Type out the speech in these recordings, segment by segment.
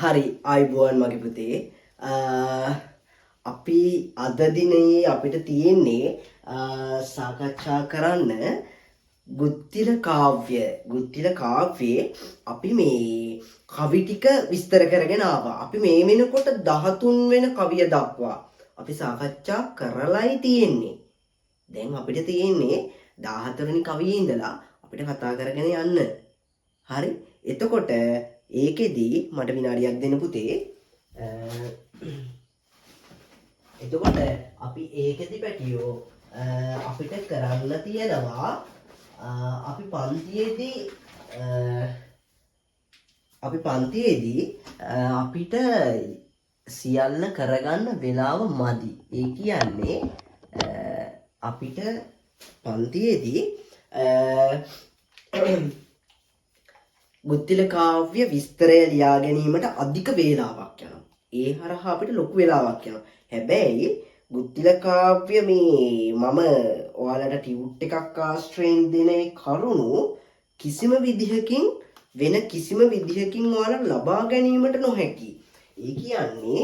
හරි ආයුබෝවන් මගේ පුතේ. අපි අද දිනේ අපිට තියෙන්නේ සාකච්ඡා කරන්න ගුත්තිල කාව්‍ය. ගුත්තිල කාව්‍යයේ අපි මේ කවි ටික විස්තර කරගෙන ආවා. අපි මේ වෙනකොට 13 වෙනි කවිය දක්වා අපි සාකච්ඡා කරලායි තියෙන්නේ. දැන් අපිට තියෙන්නේ 14 වෙනි කවියේ ඉඳලා අපිට කතා කරගෙන යන්න. හරි. එතකොට ඒකෙදි මට විනාඩියක් දෙන්න පුතේ. එතකොට අපි ඒකෙදි පැටියෝ අපිට කරන්න තියෙනවා අපි පන්තියේදී අපිට සියල්ල කරගන්න වෙලාව මදි. ඒ කියන්නේ අපිට පන්තියේදී ගුත්තිල කාව්‍ය විස්තරය ලියා ගැනීමට අධික වේලාවක් යනවා. ඒ හරහා අපිට ලොකු වෙලාවක් යනවා. හැබැයි ගුත්තිල කාව්‍ය මේ මම ඔයාලට ටියුට් එකක් ආශ්‍රයෙන් දෙන කරුණු කිසිම විදිහකින් ඔයාලට ලබා ගැනීමට නොහැකි. ඒ කියන්නේ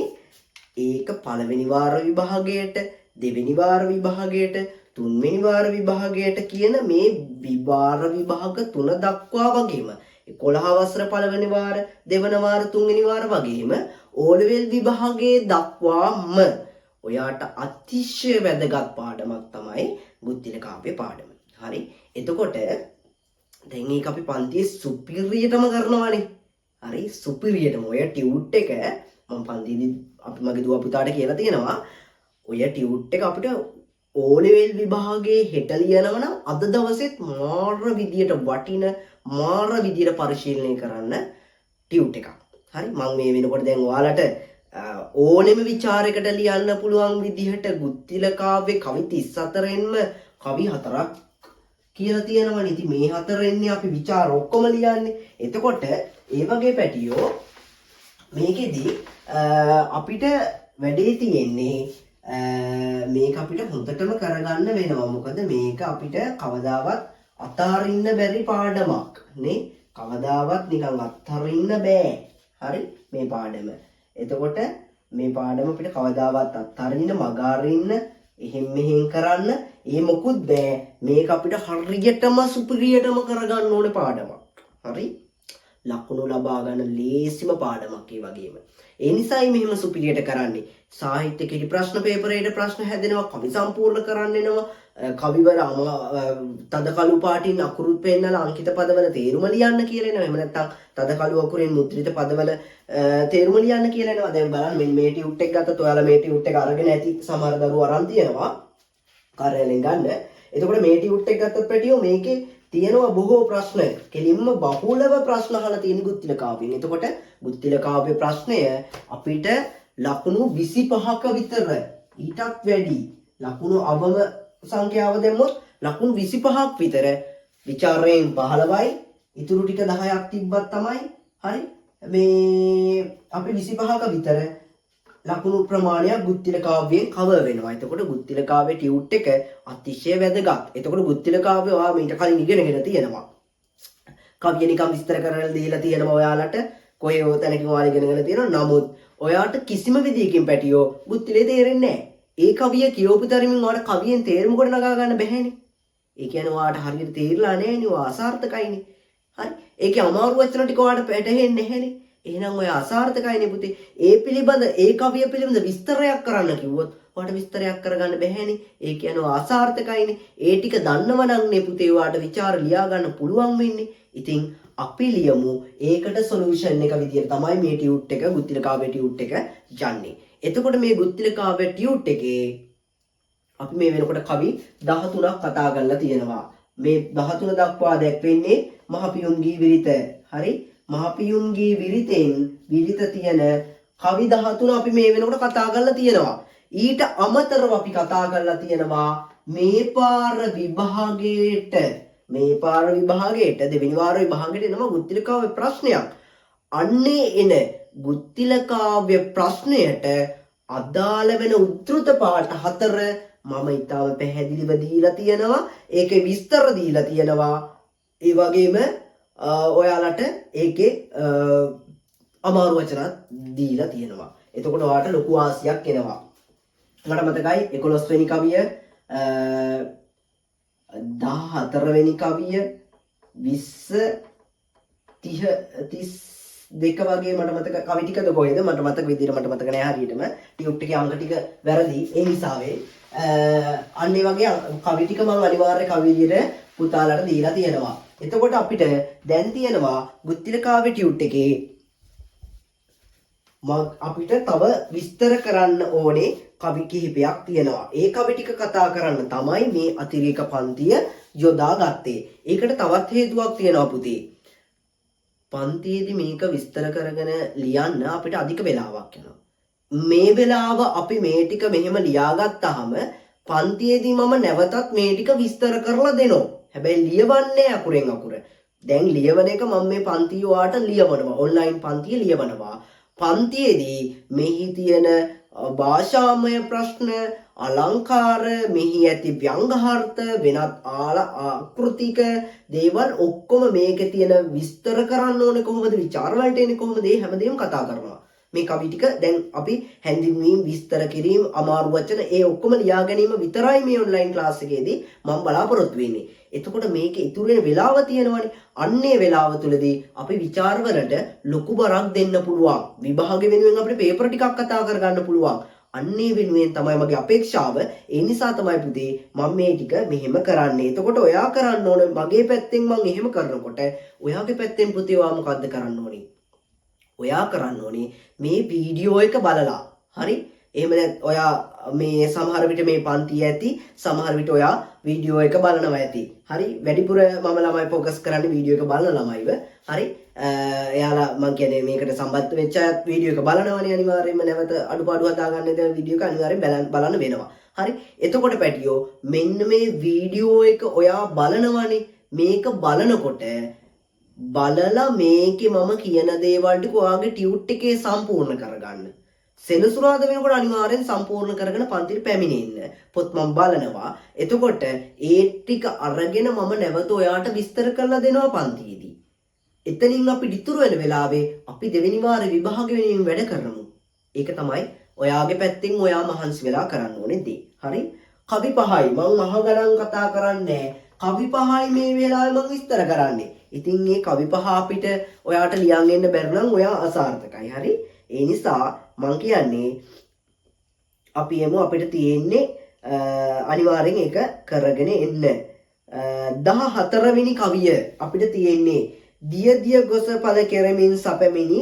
ඒක පළවෙනි වාර විභාගයට, දෙවෙනි වාර විභාගයට, තුන්වෙනි වාර විභාගයට කියන මේ විභාර විභාග 3 දක්වා වගේම 11 වසර පළවෙනි වාර, දෙවන වාර, තුන්වෙනි වාර වගේම O level විභාගයේ දක්වාම ඔයාට අතිශය වැදගත් පාඩමක් තමයි ගුත්තිල කාව්‍ය පාඩම. හරි. එතකොට දැන් මේක අපි පන්තියේ සුපිරියටම කරනවානේ. හරි. සුපිරියටම ඔය ටියුට් එක මම පන්තියේදී අපි මගේ දුව පුතාට කියලා තියෙනවා. ඔය ටියුට් එක අපිට O level විභාගයේ හෙට ලියනවා නම් අද දවසෙත් මාර විදියට වටින මාර විදියට පරිශීලනය කරන්න ටියුට් එකක්. හරි. මම මේ වෙනකොට දැන් ඔයාලට ඕනෙම විචාරයකට ලියන්න පුළුවන් විදිහට ගුත්තිල කාව්‍ය කවි 34න්ම කවි 4ක් කියලා තියෙනවනේ. ඉතින් මේ 4න්නේ අපි විචාර ඔක්කොම ලියන්නේ. එතකොට ඒ වගේ පැටියෝ මේකෙදි අපිට වැඩේ තියෙන්නේ මේක අපිට හොඳටම කරගන්න වෙනවා. මොකද මේක අපිට කවදාවත් අතාරින්න බැරි පාඩමක් නේ. කවදාවත් නිකන් අත්හරින්න බෑ. හරි. මේ පාඩම. එතකොට මේ පාඩම අපිට කවදාවත් අත්හරින්න මගහරින්න එහෙම මෙහෙම කරන්න ඒ මොකුත් බෑ. මේක අපිට හරියටම සුපිරියටම කරගන්න ඕනේ පාඩමක්. හරි. ලකුණු ලබා ගන්න ලේසිම පාඩමක් ඒ වගේම. ඒ නිසායි මෙහෙම සුපිරියට කරන්නේ. සාහිත්‍ය කෙටි ප්‍රශ්න පේපරේට ප්‍රශ්න හැදෙනවා, කවි සම්පූර්ණ කරන්න එනවා, කවිවල තද කළු පාටින් අකුරු පෙන්නලා අංකිත පදවල තේරුම ලියන්න කියලා එනවා. එහෙම නැත්නම් තද කළු අකුරෙන් මුද්‍රිත පදවල තේරුම ලියන්න කියලා එනවා. දැන් බලන්න මෙන්න මේ ටියුට් එක ගත්තොත් ඔයාලා මේ ටියුට් එක අරගෙන ඇති සමහර දරුවෝ අරන් තියෙනවා කාර්යාලයෙන් ගන්න. එතකොට මේ ටියුට් එක ගත්තොත් පැටියෝ මේකේ තියෙනවා බොහෝ ප්‍රශ්න. කෙලින්ම බහුලව ප්‍රශ්න අහලා තියෙන ගුත්තිල කාව්‍යයෙන්. එතකොට ගුත්තිල කාව්‍ය ප්‍රශ්නය අපිට ලකුණු 25ක විතර ඊටත් වැඩි ලකුණු අවම සංඛ්‍යාව දැම්මොත් ලකුණු 25ක් විතර විචාරයෙන් 15යි ඉතුරු ටික 10ක් තිබ්බත් තමයි හරි මේ අපි 25ක විතර ලකුණු ප්‍රමාණයක් ගුත්තිල කාව්‍යයෙන් කවර් වෙනවා. එතකොට ගුත්තිල කාව්‍ය ටියුට් එක අතිශය වැදගත්. එතකොට ගුත්තිල කාව්‍ය ඔයා මීට කලින් ඉගෙනගෙන තියෙනවා. කවිය නිකම් විස්තර කරලා දීලා තියෙනවා ඔයාලට. කොහේ හෝ තැනකින් ඔයාලා ඉගෙනගෙන තියෙනවා. නමුත් ඔයාට කිසිම විදියකින් පැටියෝ ගුත්තිලේ තේරෙන්නේ නැහැ. ඒ කවිය කියවපු තරමින් ඔයාට කවියෙන් තේරුම කොට නගා ගන්න බැහැනේ. ඒ කියන්නේ ඔයාට හරියට තේරිලා නැහැනේ. ඔයා අසාර්ථකයිනේ. හරි. ඒකේ අමාරු වචන ටික ඔයාට වැටහෙන්නේ නැහැනේ. එහෙනම් ඔය අසාර්ථකයිනේ පුතේ. ඒ පිළිබඳ ඒ කවිය පිළිබඳ විස්තරයක් කරන්න කිව්වොත් ඔයාට විස්තරයක් කරගන්න බැහැනේ. ඒ කියන්නේ ඔය අසාර්ථකයිනේ. ඒ ටික දන්නව නම් නේ පුතේ ඔයාට විචාර ලියා ගන්න පුළුවන් වෙන්නේ. ඉතින් අපි ලියමු ඒකට සොලියුෂන් එක විදියට තමයි මේ ටියුට් එක ගුත්තිල කාව්‍ය ටියුට් එක යන්නේ. එතකොට මේ ගුත්තිල කාව්‍ය ටියුට් එකේ අපි මේ වෙනකොට කවි 13ක් කතා කරලා තියෙනවා. මේ 13 දක්වා දැක්වෙන්නේ මහපියුන්ගේ විරිත. හරි. මහපියුන්ගේ විරිතෙන් විරිත තියෙන කවි 13 අපි මේ වෙනකොට කතා කරලා තියෙනවා. ඊට අමතරව අපි කතා කරලා තියෙනවා මේ පාර විභාගයට දෙවෙනි වාර විභාගයට එනවා ගුත්තිල කාව්‍ය ප්‍රශ්නයක්. අන්නේ එන ගුත්තිල කාව්‍ය ප්‍රශ්නයට අදාළ වෙන උද්දෘත පාඨ 4 මම ඊටව පැහැදිලිව දීලා තියෙනවා. ඒකේ විස්තර දීලා තියෙනවා. ඒ වගේම ඔයාලට ඒකේ අමාරු වචනත් දීලා තියෙනවා. එතකොට ඔයාලට ලොකු ආසියක් එනවා. මට මතකයි 11 වෙනි කවිය 14 වෙනි කවිය 20 30 32 වගේ මට මතක කවි ටිකද කොහෙද මට මතක විදිහට මට මතක නෑ හරියටම ටියුට් එකේ අංක ටික වැරදි ඒ නිසාවේ අන්න ඒ වගේ කවි ටික මම අනිවාර්ය කවි විදිහට පුතාලට දීලා තියෙනවා. එතකොට අපිට දැන් තියෙනවා ගුත්තිල කාව්‍ය ටියුට් එකේ අපිට තව විස්තර කරන්න ඕනේ කවි කිහිපයක් තියෙනවා. ඒ කවි ටික කතා කරන්න තමයි මේ අතිරේක පන්තිය යොදාගත්තේ. ඒකට තවත් හේතුවක් තියෙනවා පුතේ. පන්තියේදී මේක විස්තර කරගෙන ලියන්න අපිට අධික වෙලාවක් යනවා. මේ වෙලාව අපි මේ ටික මෙහෙම ලියාගත්තාම පන්තියේදී මම නැවතත් මේ ටික විස්තර කරලා දෙනවා. හැබැයි ලියවන්නේ අකුරෙන් අකුර. දැන් ලියවන එක මම මේ පන්තිය ඔයාට ලියවනවා. ඔන්ලයින් පන්තිය ලියවනවා. පන්තියේදී මෙහි තියෙන භාෂාමය ප්‍රශ්න අලංකාර මෙහි ඇති ව්‍යංගාර්ථ වෙනත් ආකෘතික දේවල් ඔක්කොම මේකේ තියෙන විස්තර කරන්න ඕනේ කොහොමද විචාර වලට එන්නේ කොහොමද මේ හැමදේම කතා කරනවා මේ කවි ටික දැන් අපි හැඳින්වීම විස්තර කිරීම අමාරු වචන ඒ ඔක්කොම ලියා ගැනීම විතරයි මේ ඔන්ලයින් ක්ලාස් එකේදී මම බලාපොරොත්තු වෙන්නේ. එතකොට මේක ඉතුරු වෙන වෙලාව තියෙනවනේ. අන්නේ වෙලාව තුලදී අපි විචාර වලට ලොකු බරක් දෙන්න පුළුවන්. විභාග වෙනුවෙන් අපිට පේපර් ටිකක් කතා කරගන්න පුළුවන්. අන්නේ වෙනුවෙන් තමයි මගේ අපේක්ෂාව. ඒ නිසා තමයි පුතේ මම මේ ටික මෙහෙම කරන්නේ. එතකොට ඔයා කරන්න ඕනේ මගේ පැත්තෙන් මම එහෙම කරනකොට ඔයාගේ පැත්තෙන් පුතේ ඔයා මොකද්ද කරන්න ඕනේ? ඔයා කරන්න ඕනේ මේ වීඩියෝ එක බලලා. හරි? එහෙම නැත්නම් ඔයා මේ සමහර විට මේ පන්තිය ඇති සමහර විට ඔයා වීඩියෝ එක බලනවා ඇති. හරි? වැඩිපුර මම ළමයි ફોකස් කරන්නේ වීඩියෝ එක බලන ළමයිව. හරි? එයාලා මම කියන්නේ මේකට සම්බන්ධ වෙච්ච වීඩියෝ එක බලනවනේ අනිවාර්යයෙන්ම නැවත අඩුපාඩු හදාගන්න දෙන වීඩියෝ එක අනිවාර්යෙන් බලන්න වෙනවා. හරි? එතකොට පැටියෝ මෙන්න මේ වීඩියෝ එක ඔයා බලනවනේ. මේක බලනකොට බලලා මේකේ මම කියන දේවල් ටික ඔයාගේ ටියුට් එකේ සම්පූර්ණ කරගන්න. සෙනසුරාදා වෙනකොට අනිවාර්යෙන් සම්පූර්ණ කරගෙන පන්තිට පැමිණෙන්න. පොත් මම බලනවා. එතකොට ඒ ටික අරගෙන මම නැවත ඔයාට විස්තර කරලා දෙනවා පන්තියේදී. එතනින් අපි ඉතුරු වෙන වෙලාවේ අපි දෙවෙනි වාරේ විභාග වෙනුවෙන් වැඩ කරමු. ඒක තමයි ඔයාගේ පැත්තෙන් ඔයා මහන්සි වෙලා කරන්න ඕනේ දේ. හරි? කවි 5යි මම මහ ගණන් කතා කරන්නේ. කවි 5යි මේ වෙලාවේ මම විස්තර කරන්නේ. ඉතින් මේ කවි 5 අපිට ඔයාට ලියන් එන්න බැරි නම් ඔයා අසාර්ථකයි. හරි? ඒ නිසා මම කියන්නේ අපි එමු අපිට තියෙන්නේ අනිවාර්යෙන් ඒක කරගෙන එන්න. 14 වෙනි කවිය අපිට තියෙන්නේ දිය දිය ගොස පල කෙරමින් සැපමිනි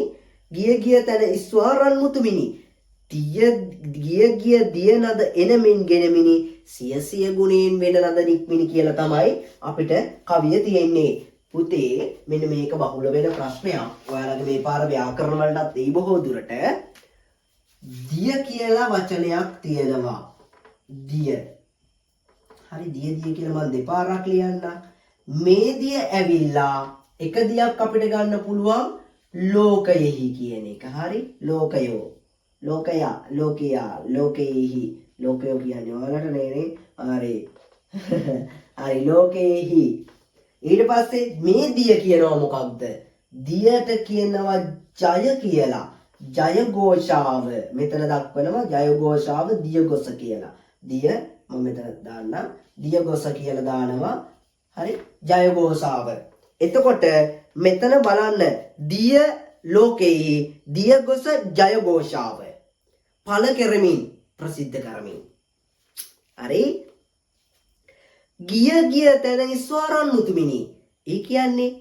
ගිය ගිය තන ඉස්වාරන් මුතුමිනි දිය ගිය දිය නද එනමින් ගෙනමිනි සිය සිය ගුණයෙන් වෙන නද නික්මිනි කියලා තමයි අපිට කවිය තියෙන්නේ. පුතේ මෙන්න මේක බහුල වෙන ප්‍රශ්නයක්. ඔයාලගේ මේ පාර ව්‍යාකරණ වලටත් ඒ බොහෝ දුරට දිය කියලා වචනයක් තියෙනවා. දිය. හරි දිය දිය කියලා මම දෙපාරක් ලියන්න. මේ දිය ඇවිල්ලා එක දියක් අපිට ගන්න පුළුවන් ලෝකයෙහි කියන එක. හරි? ලෝකයෝ. ලෝකයා, ලෝකයා, ලෝකයෙහි. ලෝකයෝ කියන්නේ ඔයාලට නේනේ. හරි. හරි ලෝකයෙහි. ඊට පස්සේ මේ දිය කියනවා මොකක්ද? දියට කියනවා ජය කියලා. ජය ഘോഷාව. මෙතන දක්වනවා ජය ഘോഷාව දිය ගොස කියලා. දිය මම මෙතන දාන්නම්. දිය ගොස කියලා දානවා. හරි? ජය ഘോഷාව. එතකොට මෙතන බලන්න දිය ලෝකෙහි දිය ගොස ජය ഘോഷාව. පළ කෙරමින් ප්‍රසිද්ධ කරමින්. හරි? ගිය ගිය තැන ඉස්වාරන් මුතුමිනි. ඒ කියන්නේ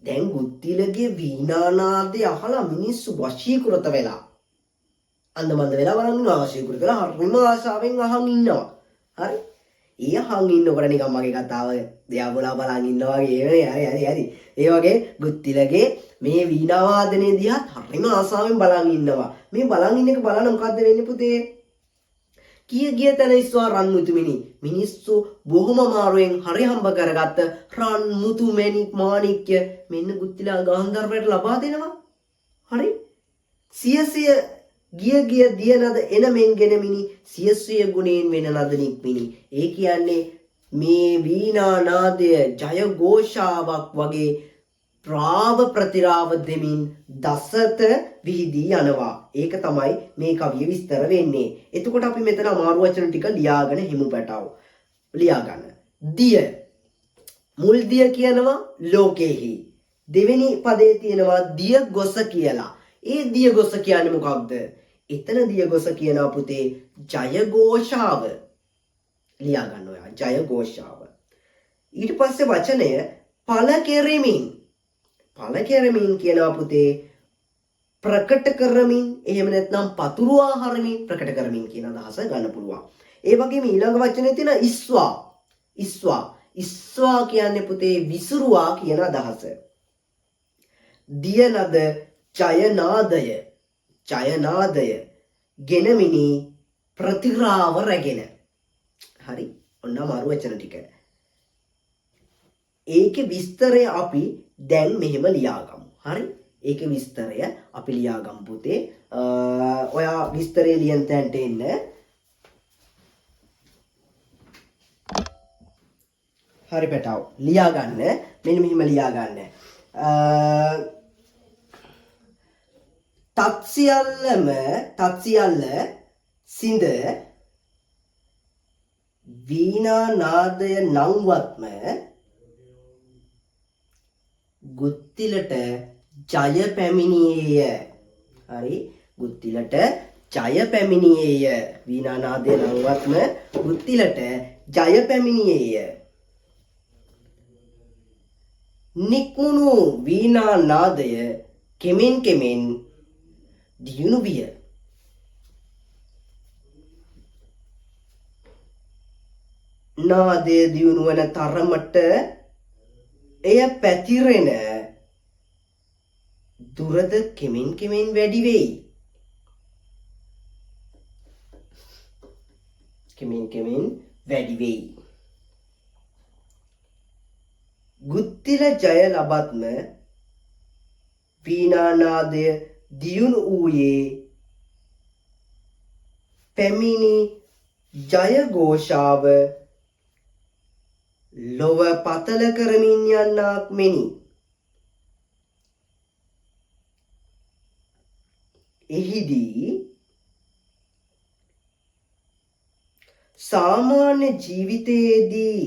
දැන් ගුත්තිලගේ වීණානාදය අහලා මිනිස්සු වශීකృత වෙලා අන්දමන්ද වෙලා බලන් ඉන්නවා. වශීකృత වෙලා හරිම ආශාවෙන් අහන් ඉන්නවා. හරි? ඒ අහන් ඉන්නකොට නිකන් මගේ කතාව දෙයා බලා බලන් ඉන්නවා වගේ හරි. ඒ වගේ ගුත්තිලගේ මේ වීණා වාදනය දිහා හරිම ආශාවෙන් බලන් ඉන්නවා. මේ බලන් ඉන්න එක බලන්න මොකද්ද වෙන්නේ පුතේ? කිය ගිය තැන ඉස්වා රන් මුතුමිනි. මිනිස්සු බොහොම අමාරුවෙන් හරි හම්බ කරගත්ත රන් මුතු මැණික් මාණික්ය මෙන්න ගුත්තිලා ගාන්ධාරයට ලබා දෙනවා. හරි? සියසිය ගිය ගිය දිය නද එන මෙන් ගෙනමිනි සියසිය ගුණයෙන් වෙන නද නික්මිනි. ඒ කියන්නේ මේ වීණා නාදය ජය ഘോഷාවක් වගේ රාව ප්‍රතිරාව දෙමින් දසත විහිදී යනවා. ඒක තමයි මේ කවිය විස්තර වෙන්නේ. එතකොට අපි මෙතන අමාරු වචන ටික ලියාගෙන හිමු පැටව. ලියා ගන්න. දිය. මුල් දිය කියනවා ලෝකේහි. දෙවෙනි පදේ තියෙනවා දිය ගොස කියලා. ඒ දිය ගොස කියන්නේ මොකක්ද? එතන දිය ගොස කියනවා පුතේ ජයഘോഷාව. ලියා ගන්න ඔයා ජයഘോഷාව. ඊට පස්සේ වචනය පළ කෙරෙමින්. පළ කෙරෙමින් කියනවා පුතේ ප්‍රකට කරමින්, එහෙම නැත්නම් පතුරුවා හරමින් ප්‍රකට කරමින් කියන අදහස ගන්න පුළුවන්. ඒ වගේම ඊළඟ වචනේ තියෙන ඉස්වා. ඉස්වා. ඉස්වා කියන්නේ පුතේ විසුරුවා කියන අදහස. දියනද ජයනාදය. ජයනාදය ගෙනමිනි ප්‍රතිරාව රැගෙන. හරි. ඔන්න අමාරු වචන ටික. ඒකේ විස්තරය අපි දැන් මෙහෙම ලියාගමු. හරි. ඒකේ විස්තරය අපි ලියාගමු පුතේ. ඔයා විස්තරය ලියන තැනට එන්න. හරි පැටව. ලියා ගන්න. මෙන්න මෙහෙම ලියා ගන්න. තත්සියල්ල සිඳ වීණා නාදය නංවත්ම ගුත්තිලට ජය පැමිණියේය. හරි. ගුත්තිලට ජය පැමිණියේය. වීණා නාදය නංවත්ම ගුත්තිලට ජය පැමිණියේය. නික්මුණු වීණා නාදය කෙමෙන් කෙමෙන් දියුණු විය. නාදය දියුණු වන තරමට එය පැතිරෙන දුරද කෙමෙන් කෙමෙන් වැඩි වෙයි. කෙමෙන් කෙමෙන් වැඩි වෙයි. ගුත්තිල ජය ලබත්ම වීණානාදය දියුණු වූයේ පැමිණි ජයഘോഷාව ලොව පතල කරමින් යන්නක් මෙනි. එහිදී සාමාන්‍ය ජීවිතයේදී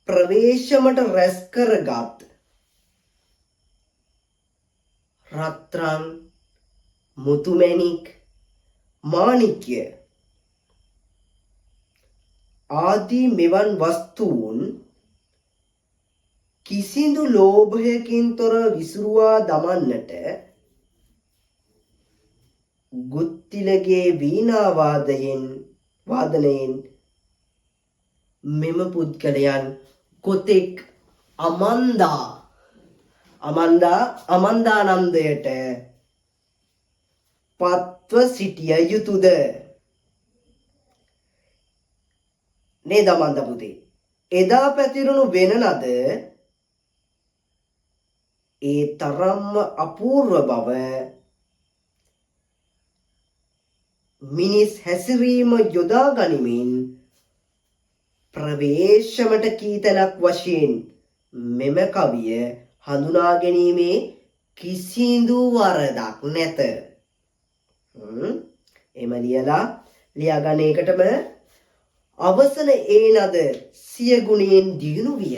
ප්‍රවේශමට රැස් කරගත් රත්රන්, මුතුමැණික්, මාණික්‍ය ආදී මෙවන් වස්තුන් කිසිදු ලෝභයකින් තොර විසුරුවා දමන්නට ගුත්තිලගේ වීණා වාදනයෙන් මෙම පුද්ගලයන් කොතෙක් අමන්දානන්දයට පත්ව සිටිය යුතුද? නේද අමන්ද පුතේ? එදා පැතිරුණු වෙනනද ඒ තරම්ම අපූර්ව බව මිනිස් හැසිරීම යොදා ගනිමින් ප්‍රවේශමට කීතනක් වශයෙන් මෙම කවිය හඳුනා ගැනීමේ කිසිදු වරදක් නැත. එම ලියාගන්න එකටම අවසන ඒනද සිය ගුණයෙන් දියුණු විය.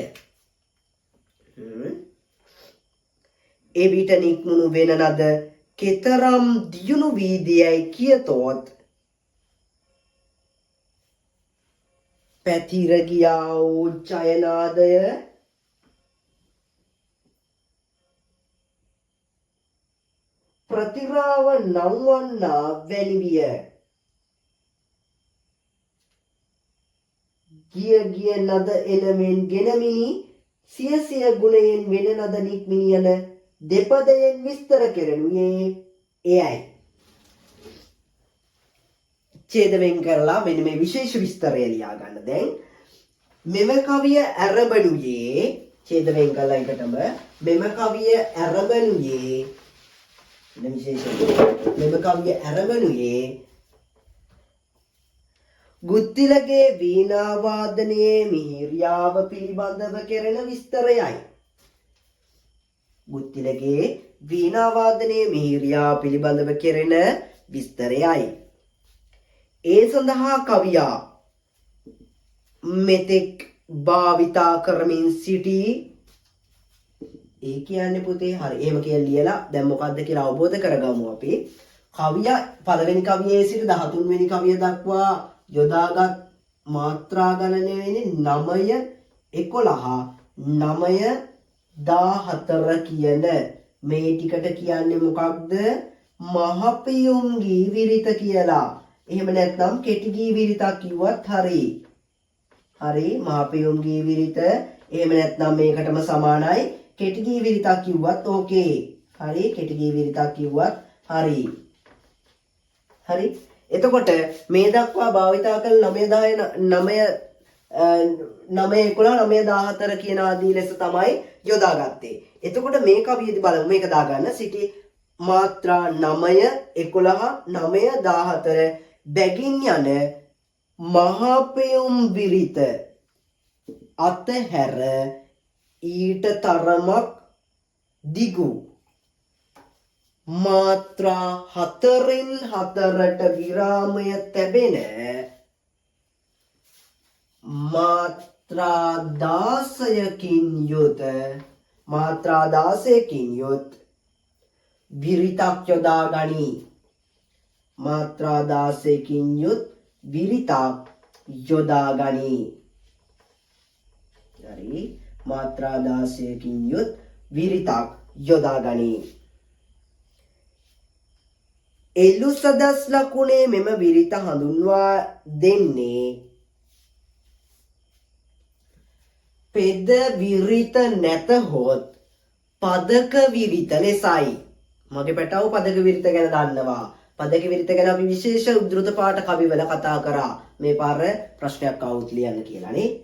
එවිට නික්මුණු වෙනනද කෙතරම් දියුණු වීදියයි කියතොත් පැතිර ගියා වූ ජයනාදය ප්‍රතිරාව නංවන්නා වැනි විය. ගිය නද එනමෙන් ගෙනමිනි සිය ගුණයෙන් වෙන නද නික්මිනි යන දෙපදයෙන් විස්තර කෙරෙනුයේ එයයි. ඡේදවෙන් කරලා මෙන්න මේ විශේෂ විස්තරය ලියා ගන්න. දැන් මෙම කවිය ඇරඹනුයේ ඡේදවෙන් කළා එකටම මෙම කවිය ඇරඹනුයේ මෙම කවිය ඇරඹනුයේ ගුත්තිලගේ වීණා වාදනයේ මිහිරියාව පිළිබඳව කෙරෙන විස්තරයයි. ගුත්තිලගේ වීණා වාදනයේ මිහිරියා පිළිබඳව කෙරෙන විස්තරයයි. ඒ සඳහා කවියා මෙතෙක් භාවිතා කරමින් සිටි ඒ කියන්නේ පුතේ හරි එහෙම කියලා ලියලා දැන් මොකද්ද කියලා අවබෝධ කරගමු අපි. කවියා පළවෙනි කවියේ සිට 13 වෙනි කවිය දක්වා යොදාගත් මාත්‍රා ගණනය වෙන්නේ 9 11 9 14 කියන මේ ටිකට කියන්නේ මොකක්ද? මහපියුම් ගීවිරිත කියලා. එහෙම නැත්නම් කෙටි ගීවිරිතක් කිව්වත් හරි. හරි මහපියුම් ගීවිරිත. එහෙම නැත්නම් මේකටම සමානයි කෙටි ගීවිරිතක් කිව්වත් ඕකේ. හරි කෙටි ගීවිරිතක් කිව්වත් හරි. හරි. එතකොට මේ දක්වා භාවිතා කළ 9 කියන ආදී ලෙස තමයි යොදාගත්තේ. එතකොට මේ කවියේදී බලමු මේක දාගන්න. සිටි මාත්‍රා 9 11 9 14 බැගින් යන මහපියුම් විරිත අතහැර ඊට තරමක් දිගු මාත්‍රා 4න් 4ට විරාමය තැබෙන මාත්‍රා 16කින් යුත් විරිතක් යොදා ගනී. මාත්‍රා 16කින් යුත් විරිතක් යොදා ගනී. හරි මාත්‍රා 16කින් යුත් විරිතක් යොදා ගනී. එළු සදස් ලකුණේ මෙම විරිත හඳුන්වා දෙන්නේ පෙද විරිත නැතහොත් පදක විරිත ලෙසයි. මගේ පැටව පදක විරිත ගැන දන්නවා. පදක විරිත ගැන අපි විශේෂ උද්දෘත පාඨ කවිවල කතා කරා. මේ පාර ප්‍රශ්නයක් આવුත් ලියන්න කියලා නේ.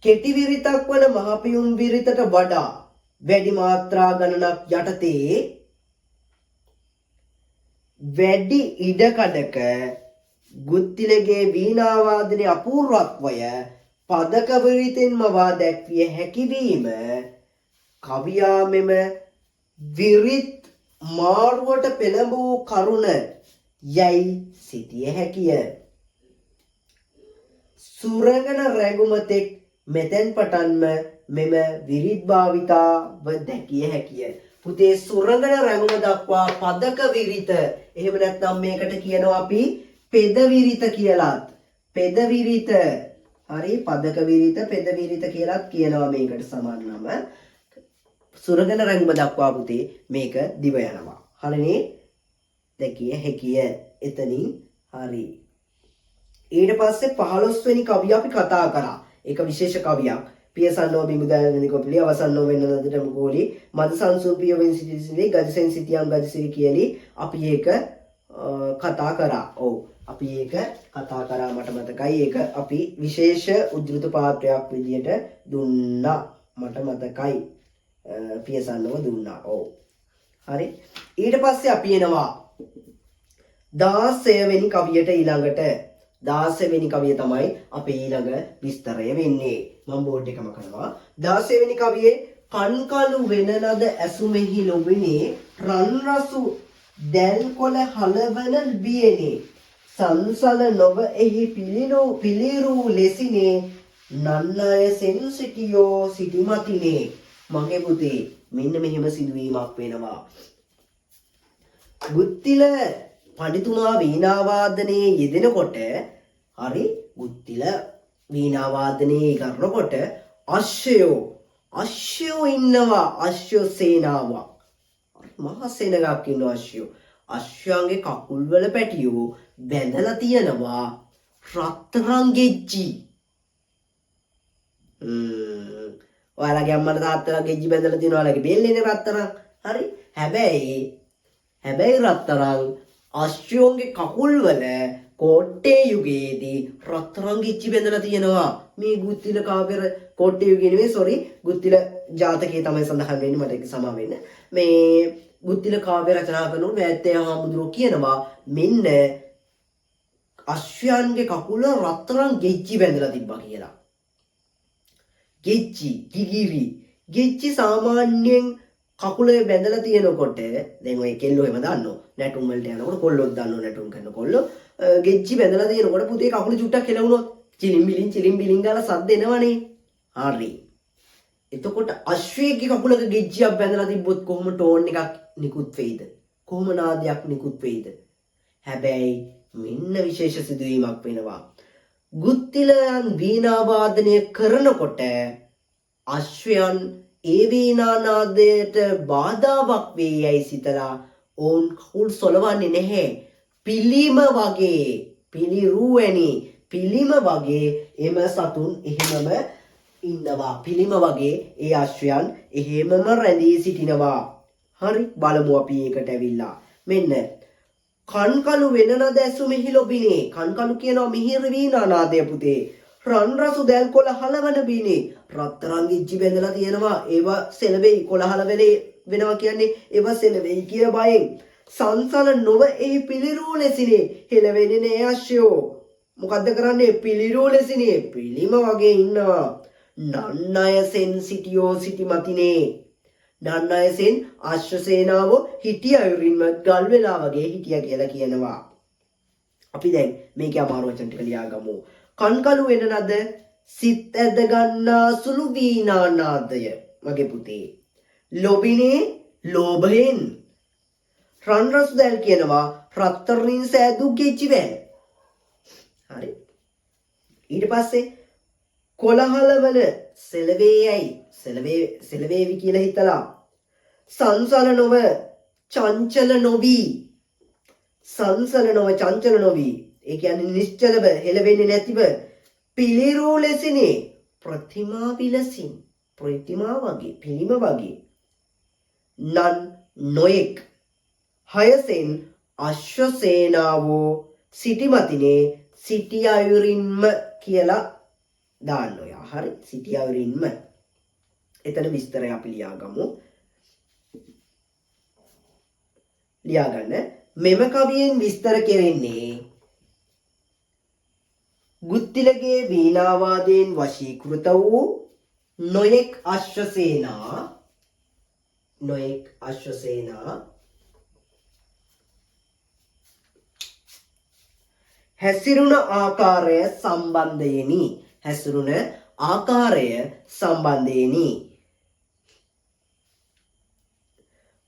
කෙටි විරිතක් වන මහපියුම් විරිතට වඩා වැඩි මාත්‍රා ගණනක් යටතේ වැඩි ඉඩකඩක ගුත්තිලගේ වීණා වාදනයේ අපූර්වත්වය පදක විරිතෙන්ම වා දැක්විය හැකිවීම කවියා මෙම විරිත් මාරුවට පෙළඹූ කරුණ යයි සිටිය හැකිය. සුරංගන රැගුම තෙක් මෙතෙන් පටන්ම මෙම විරිත් භාවිතාව දැකිය හැකිය. පුතේ සුරංගන රැගුම දක්වා පදක විරිත එහෙම නැත්නම් මේකට කියනවා අපි පෙද විරිත කියලාත්. පෙද විරිත හරි පදක විරිත පෙද විරිත කියලාත් කියනවා මේකට සමාන නම. සුරංගන රැගුම දක්වා පුතේ මේක දිව යනවා. හරිනේ දැකිය හැකිය. එතනින් හරි. ඊට පස්සේ 15 වෙනි කවිය අපි කතා කරා. ඒක විශේෂ කවියක්. පියසන්නෝ බිමුදානනි කොපිලි අවසන්නෝ වෙන්න නදට මුකෝලි මද සංසූපිය වෙන් සිටිසිලි ගජසෙන් සිටියම් ගජසිරි කියලි අපි ඒක කතා කරා. ඔව් අපි ඒක කතා කරා මට මතකයි. ඒක අපි විශේෂ උද්දෘත පාඨයක් විදියට දුන්නා. මට මතකයි. පියසන්නව දුන්නා. ඔව් හරි. ඊට පස්සේ අපි එනවා 16 වෙනි කවියට. ඊළඟට 16 වෙනි කවිය තමයි අපේ ඊළඟ විස්තරය වෙන්නේ. මම බෝඩ් එකම කරනවා. 16 වෙනි කවියේ කන්කලු වෙන ලද ඇසුමෙහි ලොබිනේ රන් රසු දැල් කොළ හලවන බියනේ සංසල නොව එහි පිළිරු ලෙසිනේ නන්නය සෙන් සිටියෝ සිටිමතිනේ. මගේ පුතේ මෙන්න මෙහෙම සිදුවීමක් වෙනවා. ගුත්තිල පඬිතුමා වීණා වාදනයේ යෙදෙනකොට හරි ගුත්තිල වීණා වාදනයේ කරනකොට අශ්වයෝ ඉන්නවා. අශ්ව සේනාවක් මහා සේනගක් ඉන්නවා. අශ්වයන්ගේ කකුල් වල පැටියෝ බැඳලා තියනවා රත්තරන් ගෙජ්ජි. ඔයාලගේ අම්මලා තාත්තලා ගෙජ්ජි බැඳලා තියනවා. ඔයාලගේ බෙල්ලේනේ රත්තරන්. හරි. හැබැයි රත්තරන් අශ්වයන්ගේ කකුල් වල කොට්ටේ යුගයේදී රත්තරන් ගෙජ්ජි බැඳලා තියෙනවා. මේ ගුත්තිල කාව්‍ය කොට්ටේ යුගයේ නෙවෙයි සෝරි ගුත්තිල ජාතකයේ තමයි සඳහන් වෙන්නේ. මට ඒක සමා වෙන්න. මේ ගුත්තිල කාව්‍ය රචනා කරනකොට වැත්තේ හාමුදුරුවෝ කියනවා මෙන්න අශ්වයන්ගේ කකුල රත්තරන් ගෙජ්ජි බැඳලා තිබ්බා කියලා. ගෙජ්ජි, ගිගිරි, ගෙච්චි සාමාන්‍යයෙන් කකුලේ බැඳලා තියෙනකොට දැන් ඔය කෙල්ලෝ එහෙම දන්නෝ නැටුම් වලට යනකොට කොල්ලොත් දන්නෝ නැටුම් කරන කොල්ලෝ ගෙච්චි බැඳලා තියෙනකොට පුතේ කකුල චුට්ටක් කෙලවුනොත් චිලිම් බිලින් ගාලා සද්ද එනවනේ. හරි. එතකොට අශ්වයේ කකුලක ගෙච්චියක් බැඳලා තිබ්බොත් කොහොම ටෝන් එකක් නිකුත් වෙයිද? කොහොම නාදයක් නිකුත් වෙයිද? හැබැයි මෙන්න විශේෂ සිදුවීමක් වෙනවා. ගුත්තිලයන් වීණා වාදනය කරනකොට අශ්වයන් ඒ වීණා නාදයට බාධාවක් වේ යයි සිතලා ඔවුන් කකුල් සොලවන්නේ නැහැ. පිළිම වගේ පිළිරුවැනි පිළිම වගේ එම සතුන් එහෙමම ඉන්නවා. පිළිම වගේ ඒ අශ්වයන් එහෙමම රැඳී සිටිනවා. හරි බලමු අපි ඒකට ඇවිල්ලා. මෙන්න කන්කලු වෙනනද ඇසු මෙහි ලොබිනේ. කන්කලු කියනවා මිහිර වීණා නාදය පුතේ. රන් රසු දැල් කොළ හලවන බිනේ. රත්තරන් ගිජ්ජි බැඳලා තියෙනවා. ඒවා සෙලවෙයි කොළහල වෙනවා කියන්නේ ඒවා සෙලවෙයි කිය බයෙන්. සංසල නොව එහි පිළිරූ ලෙසිනේ. හෙලවෙන්නේ නෑ අශ්වයෝ. මොකද්ද කරන්නේ? පිළිරූ ලෙසිනේ. පිළිම වගේ ඉන්නවා. නන්නයසෙන් සිටියෝ සිටි මතිනේ. නන්නයසෙන් අශ්ව සේනාව හිටිය අයුරින්ම ගල් වෙලා වගේ හිටියා කියලා කියනවා. අපි දැන් මේකේ අමාරු වචන ටික ලියාගමු. කන්කලු වෙන නද සිත් ඇද ගන්නා සුළු වීණා නාදය මගේ පුතේ. ලොබිනේ ලෝභයෙන්. රන් රසු දැල් කියනවා රත්තරන්ින් සෑදු ගෙච්චි වැල්. හරි. ඊට පස්සේ කොළහලවන සෙලවේයයි සෙලවේවි කියලා හිතලා සංසල නොව චංචල නොවි. සංසල නොව චංචල නොවි. ඒ කියන්නේ නිශ්චලව හෙලවෙන්නේ නැතිව පිළිරූ ලෙසිනේ. ප්‍රතිමා විලසින් ප්‍රතිමා වගේ පිළිම වගේ. නන් නොයෙක් හයසෙන් අශ්ව සේනාවෝ සිටිමතිනේ සිටි අයුරින්ම කියලා දාන්න ඔය. හරි. සිටි අයුරින්ම. එතන විස්තරය අපි ලියාගමු. ලියාගන්න. මෙම කවියෙන් විස්තර කෙරෙන්නේ ගුත්තිලගේ වීණාවාදයෙන් වශීකృత වූ නොයෙක් අශ්වසේනා හැසිරුණ ආකාරය සම්බන්ධයෙනි.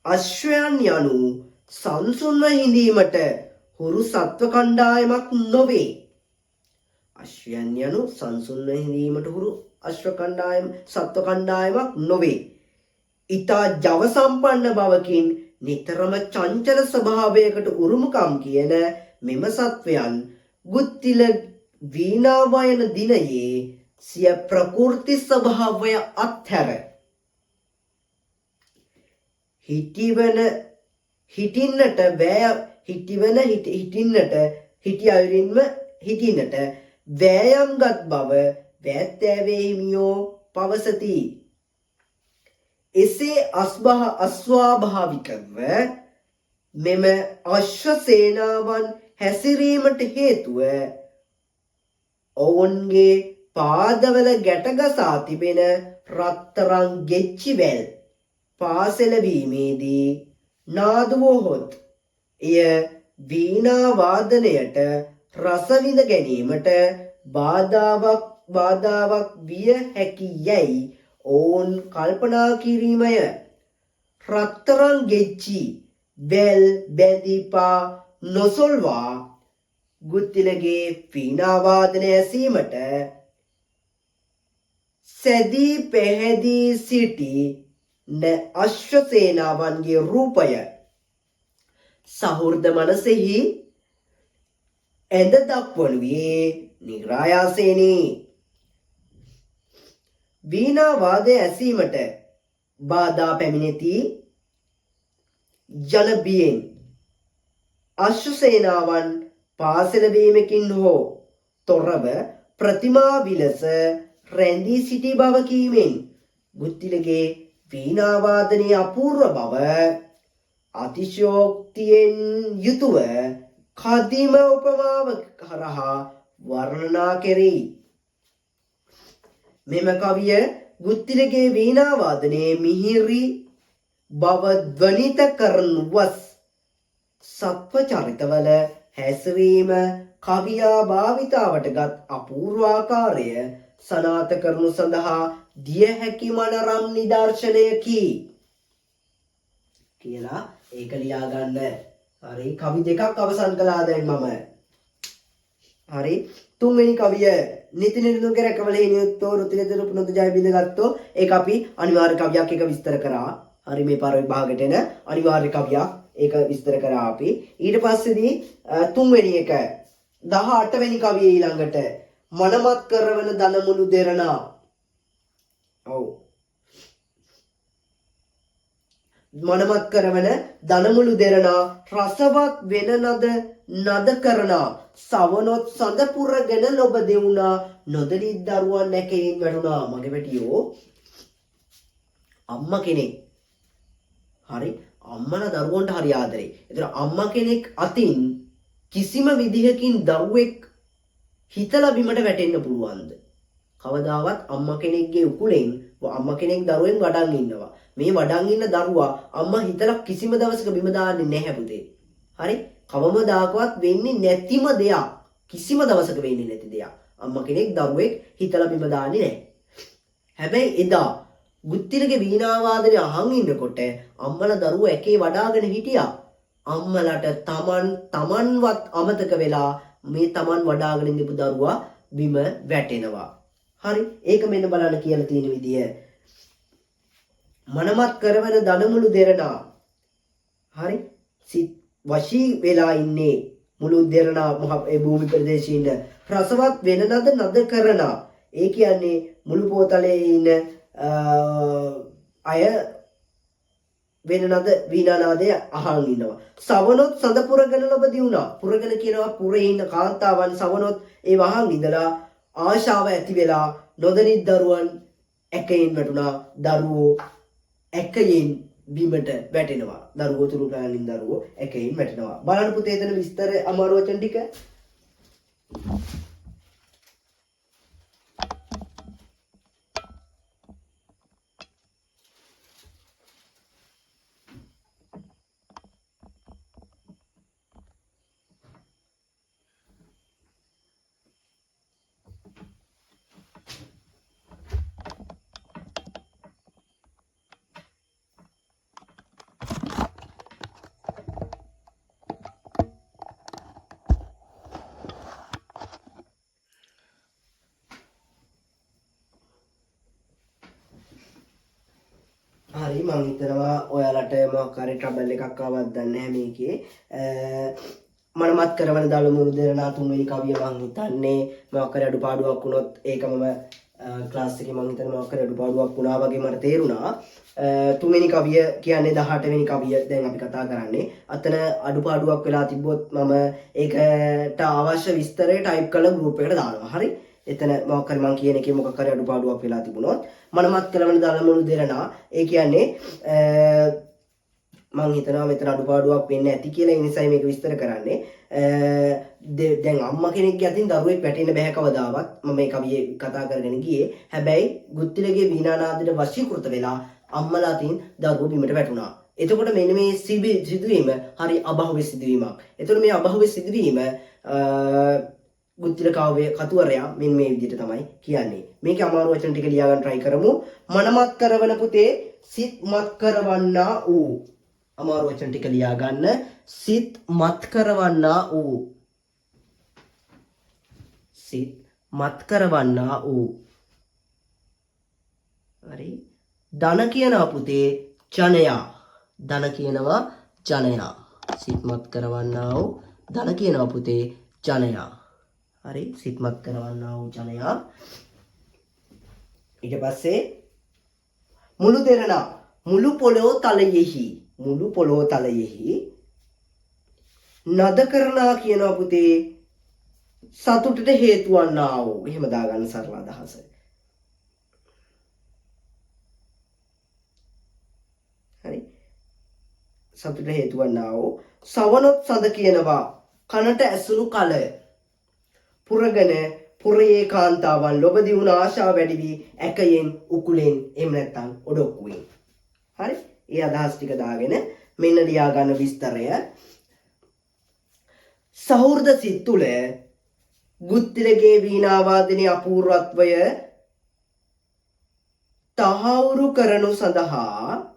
අශ්වයන් යනු සංසුන්ව හිඳීමට හුරු සත්ව කණ්ඩායමක් නොවේ. අශ්වයන් යනු සංසුන්ව හිඳීමට හුරු සත්ව කණ්ඩායමක් නොවේ. ඊතා ජව සම්පන්න බවකින් නිතරම චංචල ස්වභාවයකට උරුමකම් කියන මෙම සත්වයන් ගුත්තිල වීණා වයන දිනයේ සිය ප්‍රකෘති ස්වභාවය අත්හැර හිටින්නට වෑයම්ගත් බව වැත්තෑවේ හිමියෝ පවසති. එසේ අස්වාභාවිකව මෙම අශ්ව සේනාවන් හැසිරීමට හේතුව ඔවුන්ගේ පාදවල ගැටගසා තිබෙන රත්තරන් ගෙච්චි වැල් පාසෙලවීමේදී නාදුවහොත් එය වීණා වාදනයට රස විඳ ගැනීමට බාධාවක් විය හැකි යැයි ඔවුන් කල්පනා කිරීමය. රත්තරන් ගෙච්චි වැල් බැඳීපා නොසොල්වා ගුත්තිලගේ වීණා වාදනය ඇසීමට සැදී පැහැදී සිටි අශ්ව සේනාවන්ගේ රූපය සහෘද මනසෙහි ඇඳ දක්වනුයේ නිරායාසයෙනි. වීණා වාදය ඇසීමට බාධා පැමිණෙති ජන බියෙන් අශ්ව සේනාවන් පාසල වීමකින් හෝ තොරව ප්‍රතිමා විලස රැඳී සිටි බව කීමෙන් ගුත්තිලගේ වීණා වාදනයේ අපූර්ව බව අතිශෝක්තියෙන් යුතුව කදිම උපමාව කරහා වර්ණනා කෙරෙයි. මෙම කවිය ගුත්තිලගේ වීණා වාදනයේ මිහිරි බව ධ්වනිත කරනුවස් සත්ව චරිතවල හැසිරීම කවියා භාවිතාවටගත් අපූර්වාකාරය සනාත කරනු සඳහා දිය හැකි මනරම් නිදර්ශනයකි කියලා ඒක ලියා ගන්න. හරි, කවි දෙකක් අවසන් කළා දැන් මම. හරි, තුන්වෙනි කවිය නිති නිරුදුගේ රැකවලේ නියුත්තෝ රුතිලදරු පුනත ජය බිඳගත්තෝ. ඒක අපි අනිවාර්ය කවියක් එක විස්තර කරා. හරි, මේ පාර විභාගෙට එන අනිවාර්ය කවියක් ඒක විස්තර කරා අපි. ඊට පස්සේදී තුන්වෙනි එක 18 වෙනි කවිය ඊළඟට මනමත් කරවන දනමුළු දෙරණා. ඔව්, මනමත් කරවන දනමුළු දෙරණා රසවත් වෙන නද කරනා සවනොත් සඳ පුරගෙන ලොබ දෙවුණා නොදලී දරුවන් නැකෙයින් වැටුණා. මගේ වැටියෝ අම්මා කෙනෙක්. හරි, අම්මලා දරුවන්ට හරි ආදරේ. ඒතර අම්මා කෙනෙක් අතින් කිසිම විදිහකින් දරුවෙක් හිතලා බිමට වැටෙන්න පුළුවන්ද? කවදාවත් අම්මා කෙනෙක්ගේ උකුලෙන් අම්මා කෙනෙක් දරුවෙන් වඩන් ඉන්නවා. මේ වඩන් ඉන්න දරුවා අම්මා හිතලා කිසිම දවසක බිම දාන්නේ නැහැ පුතේ. හරි, කවමදාකවත් වෙන්නේ නැතිම දෙයක්. කිසිම දවසක වෙන්නේ නැති දෙයක්. අම්මා කෙනෙක් දරුවෙක් හිතලා බිම දාන්නේ නැහැ. හැබැයි එදා ගුත්තිලගේ වීණා වාදනය අහන් ඉන්නකොට අම්මලා දරුවෝ එකේ වඩාගෙන හිටියා. අම්මලාට තමන්වත් අමතක වෙලා මේ තමන් වඩාගෙන ඉඳපු දරුවා බිම වැටෙනවා. හරි, ඒක මෙන්න බලන්න කියලා තියෙන විදිය. මනමත් කරවන දනමුළු දෙරණා. හරි, සිත් වශී වෙලා ඉන්නේ මුළු දෙරණා ඒ භූමි ප්‍රදේශයේ ඉන්න රසවත් වෙන නද කරනා. ඒ කියන්නේ මුළු පොතලේ ඉන්න අය වෙන නද වීණානාදය අහන් ඉන්නවා. සවනොත් සඳ පුරගෙන ලොබ දියුණා. පුරගෙන කියනවා පුරේ ඉන්න කාන්තාවන් සවනොත් ඒ වහන් ඉඳලා ආශාව ඇති වෙලා නොදනිත් දරුවන් එකයෙන් වැටුණා. දරුවෝ එකයෙන් බිමට වැටෙනවා. දරුවෝ තුරු ගානින් දරුවෝ එකයෙන් වැටෙනවා. බලන්න පුතේ එතන විස්තර අමාරු වචන ටික. හරි, මම හිතනවා ඔයාලට මොකක් හරි ට්‍රබල් එකක් ආවත් දන්නේ නැහැ මේකේ. මනමත් කරවන දලමුළු දෙරණා තුන්වෙනි කවිය මම හිතන්නේ මොකක් හරි අඩුපාඩුවක් වුණොත් ඒක මම ක්ලාස් එකේ මම හිතන්නේ මොකක් හරි අඩුපාඩුවක් වුණා වගේ මට තේරුණා. තුන්වෙනි කවිය කියන්නේ 18 වෙනි කවිය දැන් අපි කතා කරන්නේ. අතන අඩුපාඩුවක් වෙලා තිබ්බොත් මම ඒකට අවශ්‍ය විස්තරය ටයිප් කරලා ගෲප් එකට දානවා. හරි, එතන මොකක් හරි මම කියන එකේ මොකක් හරි අඩුපාඩුවක් වෙලා තිබුණොත් මනමත් කරවන දලමුළු දෙරණා ඒ කියන්නේ මම හිතනවා මෙතන අඩුපාඩුවක් වෙන්නේ නැති කියලා. ඒ නිසා මේක විස්තර කරන්නේ. දැන් අම්මා කෙනෙක්ගේ අතින් දරුවෙක් වැටෙන්න බෑ කවදාවත්. මම මේ කවියේ කතා කරගෙන ගියේ. හැබැයි ගුත්තිලගේ වීණානාදයට වශීකృత වෙලා අම්මලා අතින් දරුවෝ බිමට වැටුණා. එතකොට මෙන්න මේ සිදුවීම හරි අභව්‍ය සිදුවීමක්. එතකොට මේ අභව්‍ය සිදුවීම ගුත්තිල කාව්‍ය කතුවරයා මෙන්න මේ විදිහට තමයි කියන්නේ. මේකේ අමාරු වචන ටික ලියා ගන්න try කරමු. මනමත් කරවන පුතේ සිත් මත් කරවන්නා ඌ. අමාරු වචන ටික ලියා ගන්න. සිත් මත් කරවන්නා ඌ. සිත් මත් කරවන්නා ඌ. හරි, ධන කියනවා පුතේ ජනයා. ධන කියනවා ජනයා. සිත් මත් කරවන්නා ඌ ධන කියනවා පුතේ ජනයා. හරි, සිත් මත් කරවන්නා ඌ ජනයා. ඊට පස්සේ මුළු දෙරණා මුළු පොළොව තලයෙහි නද කරනා කියනවා පුතේ සතුටට හේතු වන්නා වූ. එහෙම දාගන්න සරල අදහස. හරි, සතුටට හේතු වන්නා වූ. සවනොත් සඳ කියනවා කනට ඇසුණු කල පුරගෙන පුරයේ කාන්තාවන් ලොබ දියුණු ආශාව වැඩි වී ඇකයෙන් උකුලෙන් එහෙම නැත්නම් ඔඩොක්කුවෙන්. හරි? ඒ අදහස් ටික දාගෙන මෙන්න ලියා ගන්න විස්තරය. සහෘද සිත් තුළ ගුත්තිලගේ වීණා වාදනයේ අපූර්වත්වය තහවුරු කරනු සඳහා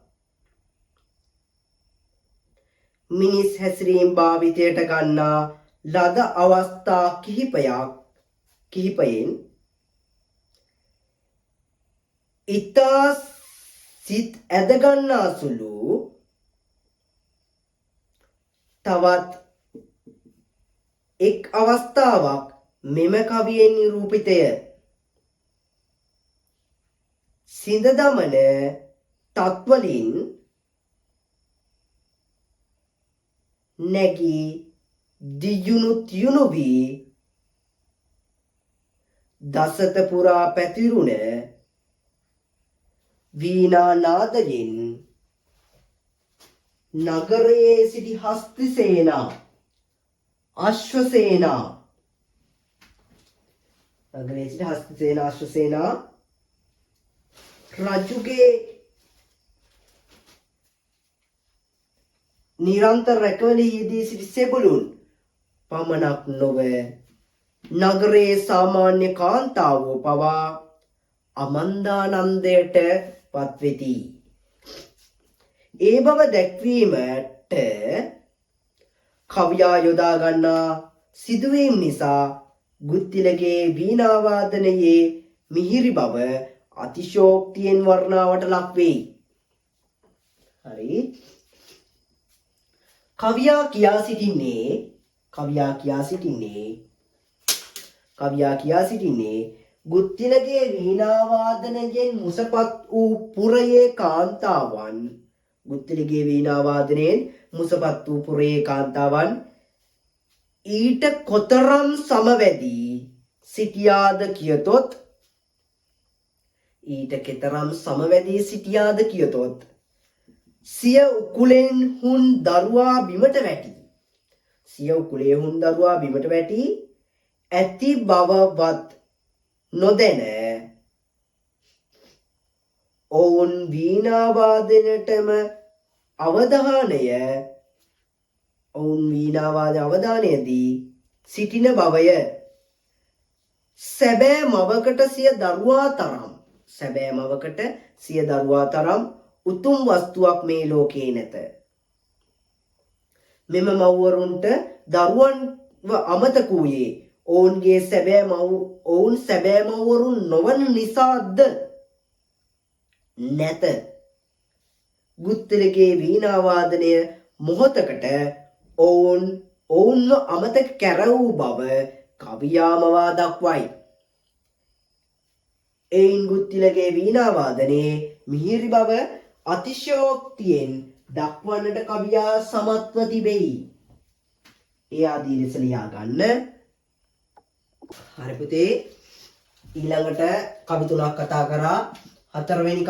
මිනිස් හැසිරීම් භාවිතයට ගන්නා ලද අවස්ථා කිහිපයෙන් ඉතා සිත් ඇදගන්නා සුළු තවත් එක් අවස්ථාවක් මෙම කවියෙන් නිරූපිතය. සිඳ දමන තත්වලින් නැගී දියුණු තියුණු වී දසත පුරා පැතිරුණ වීණා නාදයෙන් නගරයේ සිටි හස්තිසේනා අශ්වසේනා නගරයේ සිටි හස්තිසේනා අශ්වසේනා රජුගේ නිරන්තර රැකවලෙහිදී සිටි සෙබළුන් පමණක් නොව නගරයේ සාමාන්‍ය කාන්තාවෝ පවා අමන්දානන්දයට පත්වෙති. ඒ බව දැක්වීමට කවියා යොදා ගන්නා සිදුවීම් නිසා ගුත්තිලගේ වීණා වාදනයේ මිහිරි බව අතිශෝක්තියෙන් වර්ණාවට ලක් වෙයි. හරි. කවියා කියා සිටින්නේ ගුත්තිලගේ වීණා වාදනයෙන් මුසපත් වූ පුරයේ කාන්තාවන් ඊට කොතරම් සමවැදී සිටියාද කියතොත් සිය උකුලෙන් හුන් දරුවා බිමට වැටි ඇති බවවත් නොදැන ඔවුන් වීණා වාදනයටම අවධානයදී සිටින බවය. සැබෑ මවකට සිය දරුවා තරම් උතුම් වස්තුවක් මේ ලෝකේ නැත. මෙම මව්වරුන්ට දරුවන්ව අමතක වූයේ ඔවුන් සැබෑ මව්වරුන් නොවන නිසාද නැත. ගුත්තිලගේ වීණා වාදනය මොහොතකට ඔවුන්ව අමතක කැරවූ බව කවියාමවා දක්වයි. එයින් ගුත්තිලගේ වීණා වාදනයේ මිහිරි බව අතිශයෝක්තියෙන් දක්වන්නට කවියා සමත්ව තිබෙයි. ඒ ආදී ලෙස ලියා ගන්න. හරි පුතේ, ඊළඟට කවි තුනක් කතා කරා. හතරවෙනි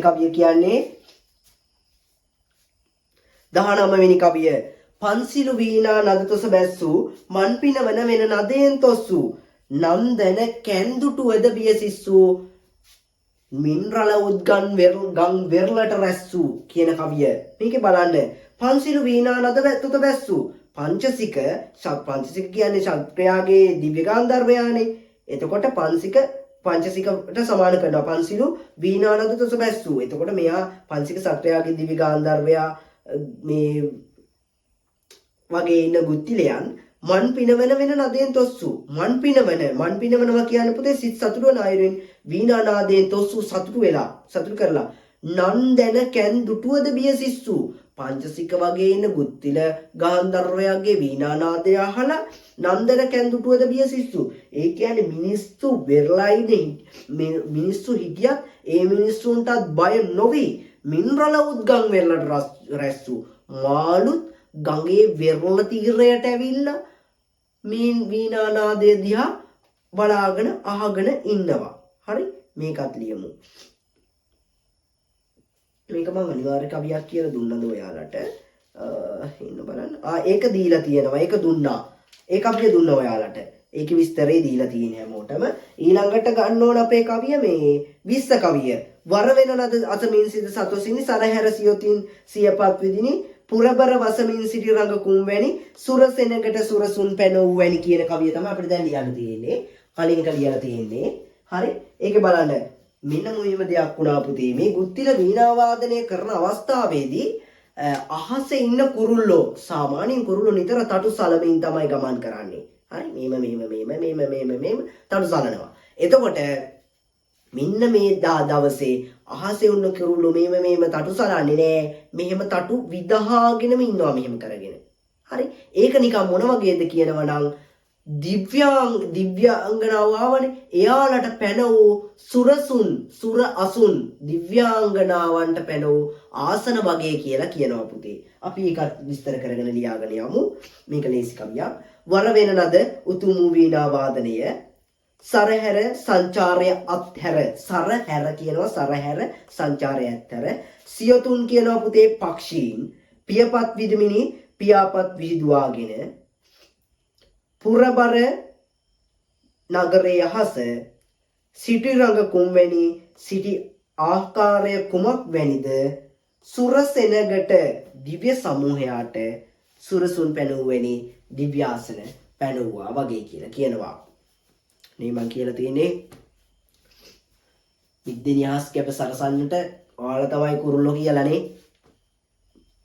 කවිය කියන්නේ 19 වෙනි කවිය. පන්සිලු වීණා නදතොස බැස්සු මන් පිනවන වෙන නදයෙන් තොස්සු නන්දන කැන්දුටුවද බියසිස්සු මින්රල උද්ගන් ගම් වෙරළට රැස්සු කියන කවිය. මේකේ බලන්න පන්සිලු වීණා නදතොස බැස්සු පංචසික කියන්නේ ශක්‍රයාගේ දිව්‍ය ගාන්ධර්වයානේ. එතකොට පංචසිකට සමාන කරනවා. පන්සිලු වීණා නදතොස බැස්සු. එතකොට මෙයා පංචසික ශක්‍රයාගේ දිව්‍ය ගාන්ධර්වයා මේ වගේ ඉන්න ගුත්තිලයන් මන් පිනවන වෙන නදයෙන් තොස්සු. මන් පිනවනවා කියන්නේ පුතේ සිත් සතුට වන අයුරින් වීණා නාදයෙන් තොස්සු සතුට කරලා නන්දන කැන් දුටුවද බියසිස්සු. පංචසික වගේ ඉන්න ගුත්තිල ගාන්ධර්වයාගේ වීණා නාදය අහලා නන්දන කැන් දුටුවද බියසිස්සු. ඒ කියන්නේ මිනිස්සු වෙරළයිනේ. මිනිස්සු හිටියත් ඒ මිනිස්සුන්ටත් බය නොවි මින්රල උද්ගම් වෙරළට රැස්සු. මාළුත් ගඟේ වෙරළ තීරයට ඇවිල්ලා මේ වීණා නාදය දිහා බලාගෙන අහගෙන ඉන්නවා. හරි, මේකත් ලියමු. මේක මම අනිවාර්ය කවියක් කියලා දුන්නද ඔයාලට? ඉන්න බලන්න. ඒක දීලා තියෙනවා. ඒක දුන්නා. ඒ කවිය දුන්නා ඔයාලට. ඒකේ විස්තරේ දීලා තියෙන හැමෝටම. ඊළඟට ගන්න ඕන අපේ කවිය මේ 20 කවිය. වර වෙන නද අතමින් සිට සතොසිනි සරහැර සියොතින් සියපත් විදිනි පුරබර වසමින් සිටි රඟ කුම්වැනි සුරසෙනකට සුරසුන් පැනවූ වැනි කියන කවිය තමයි අපිට දැන් ලියන්න තියෙන්නේ. කලින් එක ලියලා තියෙන්නේ. හරි. ඒකේ බලන්න මෙන්න මුලින්ම දෙයක් වුණා පුතේ. මේ ගුත්තිල වීණා වාදනය කරන අවස්ථාවේදී අහසේ ඉන්න කුරුල්ලෝ සාමාන්‍යයෙන් කුරුල්ලෝ නිතර තටු සලමින් තමයි ගමන් කරන්නේ. හරි මේම තටු සලනවා. එතකොට මෙන්න මේ දවසේ අහසේ උන්න කුරුල්ලෝ මේම තටු සලන්නේ නෑ. මෙහෙම තටු විදහාගෙනම ඉන්නවා මෙහෙම කරගෙන. හරි. ඒක නිකන් මොන වගේද කියනවා නම් දිව්‍යාංගනාව ආවනේ. එයාලට පැනවූ සුර අසුන් දිව්‍යාංගනාවන්ට පැනවූ ආසන වගේ කියලා කියනවා පුතේ. අපි ඒකත් විස්තර කරගෙන ලියාගෙන යමු. මේක ලේසි කවියක්. වර වෙන නද උතුම් වීණා වාදනය සරහැර සංචාරය අත්හැර සරහැර කියනවා සරහැර සංචාරය අත්හැර සියතුන් කියනවා පුතේ පක්ෂීන් පියපත් විදමිනි පියාපත් විහිදුවාගෙන පුරබර නගරයේ හස සිටි රඟ කුම්වැනි සිටි ආකාරය කුමක් වැනිද සුරසෙනගට දිව්‍ය සමූහයාට සුරසුන් පැනුවැනි දිව්‍යාසන පැනුවා වගේ කියලා කියනවා. මේ මං කියලා තියෙන්නේ විද්‍යාඥාස් කැප සරසන්නට ඔයාලා තමයි කුරුල්ලෝ කියලානේ.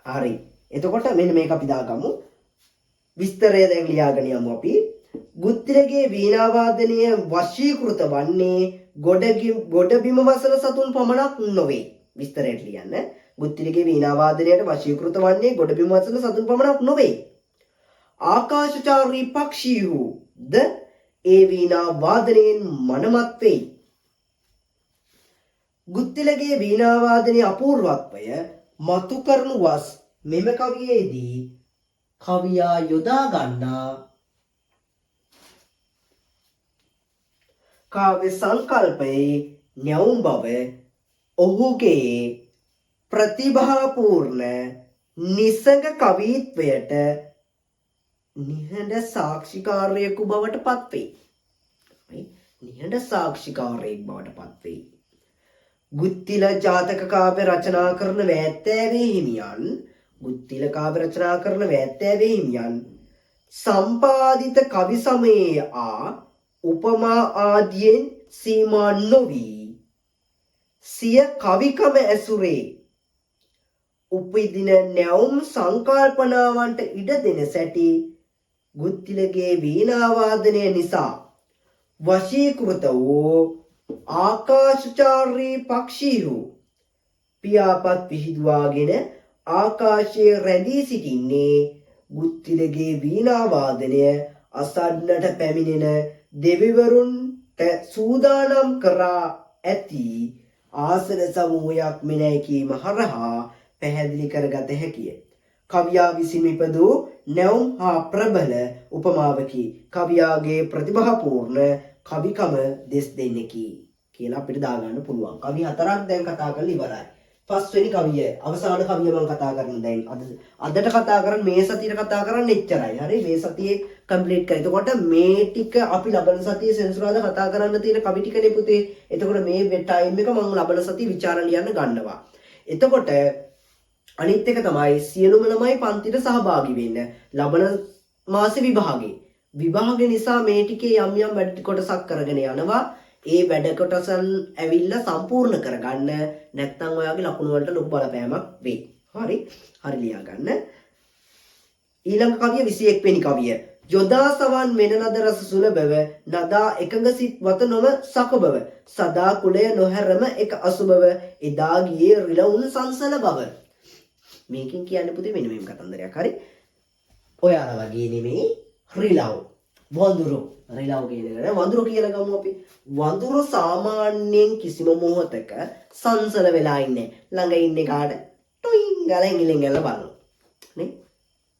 හරි. එතකොට මෙන්න මේක අපි දාගමු. විස්තරය දැන් ලියාගෙන යමු අපි. ගුත්තිලගේ වීණා වාදනය වශීකృత වන්නේ ගොඩබිම වසන සතුන් පමණක් නොවේ. විස්තරයට ලියන්න. ගුත්තිලගේ වීණා වාදනයට වශීකృత වන්නේ ගොඩබිම වසන සතුන් පමණක් නොවේ. ආකාශචාරී පක්ෂීහුද ඒ වීණා වාදනයෙන් මනමත් වෙයි. ගුත්තිලගේ වීණා වාදනයේ අපූර්වත්වය මතු කරනු වස් මෙම කවියේදී කවියා යොදා ගන්නා කාව්‍ය සංකල්පයේ නැවුම් බව ඔහුගේ ප්‍රතිභාපූර්ණ නිසඟ කවිත්වයට නිහඬ සාක්ෂිකාරයෙකු බවට පත්වේ. නිහඬ සාක්ෂිකාරයෙක් බවට පත්වේ. ගුත්තිල ජාතක කාව්‍ය රචනා කරන වැත්තෑවේ හිමියන් ගුත්තිල කාව්‍ය රචනා කරන වැත්තෑවේ හිමියන් සම්පාදිත කවි සමයේ උපමා ආදියෙන් සීමා නොවී සිය කවිකම ඇසුරේ උපදින නැවුම් සංකල්පනාවන්ට ඉඩ දෙන සැටි ගුත්තිලගේ වීණා වාදනය නිසා වශීකృత වූ ආකාශචාරී පක්ෂීහු පියාපත් විහිදුවාගෙන ආකාශයේ රැඳී සිටින්නේ ගුත්තිලගේ වීණා වාදනය අසන්නට පැමිණෙන දෙවිවරුන්ට සූදානම් කරා ඇති ආසන සමූහයක් මෙනයි කීම හරහා පැහැදිලි කරගත හැකිය. කවියා විසින් ඉපදූ නැවුම් හා ප්‍රබල උපමාවකි. කවියාගේ ප්‍රතිභාපූර්ණ කවිකම දෙස් දෙන්නකි කියලා අපිට දාගන්න පුළුවන්. කවි හතරක් දැන් කතා කරලා ඉවරයි. පස්වෙනි කවිය අවසාන කවිය මම කතා කරන දැන් අදට කතා කරන්නේ මේ සතියේ කතා කරන්නේ එච්චරයි. හරි මේ සතියේ කම්ප්ලීට් කරා. එතකොට මේ ටික අපි ලබන සතියේ සෙන්සුරාදා කතා කරන්න තියෙන කවි ටිකනේ පුතේ. එතකොට මේ ටයිම් එක මම ලබන සතියේ විචාර ලියන්න ගන්නවා. එතකොට අනිත් එක තමයි සියලුම ළමයි පන්තිට සහභාගී වෙන්න. ලබන මාසේ විභාගේ නිසා මේ ටිකේ යම් යම් වැඩ කොටසක් කරගෙන යනවා. ඒ වැඩ කොටසන් ඇවිල්ලා සම්පූර්ණ කරගන්න නැත්නම් ඔයාගේ ලකුණු වලට ලොකු බලපෑමක් වෙයි. හරි ලියා ගන්න. ඊළඟ කවිය 21 වෙනි කවිය. යොදා සවන් මෙන නද රස සුලබව නදා එකඟ සිත් වත නොම සකබව සදා කුලය නොහැරම එක අසුබව එදා ගියේ රිලවුන් සංසල බව. මේකෙන් කියන්නේ පුතේ මෙන්න මේ කතන්දරයක්. හරි ඔයාලා වගේ නෙමෙයි රිලව් වඳුරු රිලව් කියන වඳුරු කියලා ගමු අපි. වඳුරු සාමාන්‍යයෙන් කිසිම මොහොතක සංසල වෙලා ඉන්නේ ළඟ ඉන්නේ කාට ටොයින් ගාලා ඉංගලෙන් ගාලා බලනවා නේ.